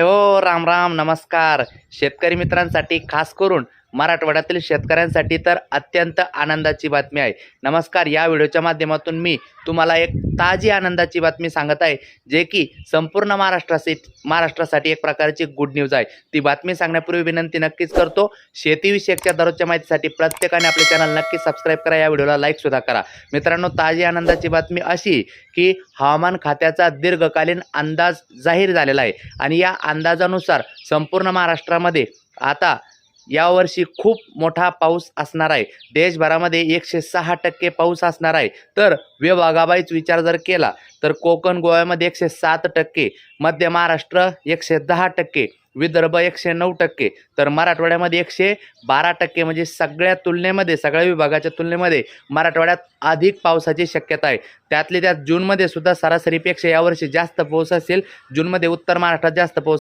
हो, राम राम नमस्कार. शेतकरी मित्रांसाठी खास करून मराठवाड्यातील शेतकऱ्यांसाठी तर अत्यंत आनंदाची बातमी आहे. नमस्कार. या व्हिडिओच्या माध्यमातून मी तुम्हाला एक ताजी आनंदाची बातमी सांगत आहे, जे की संपूर्ण महाराष्ट्रासाठी एक प्रकारची गुड न्यूज आहे. ती बातमी सांगण्यापूर्वी विनंती नक्कीच करतो, शेतीविषयकच्या दररोजच्या माहितीसाठी प्रत्येकाने आपले चॅनल नक्की सबस्क्राईब करा, या व्हिडिओला लाईक सुद्धा करा. मित्रांनो, ताजी आनंदाची बातमी अशी की हवामान खात्याचा दीर्घकालीन अंदाज जाहीर झालेला आहे आणि या अंदाजानुसार संपूर्ण महाराष्ट्रामध्ये आता यावर्षी खूप मोठा पाऊस असणार आहे. देशभरामध्ये 106% पाऊस असणार आहे. तर विभागावाईज विचार जर केला तर कोकण गोव्यामध्ये 107%, मध्य महाराष्ट्र 110%, विदर्भ 109%, तर मराठवाड्यामध्ये 112%. म्हणजे सगळ्या विभागाच्या तुलनेमध्ये मराठवाड्यात अधिक पावसाची शक्यता आहे. त्यात जूनमध्ये सुद्धा सरासरीपेक्षा यावर्षी जास्त पाऊस असेल. जूनमध्ये उत्तर महाराष्ट्रात जास्त पाऊस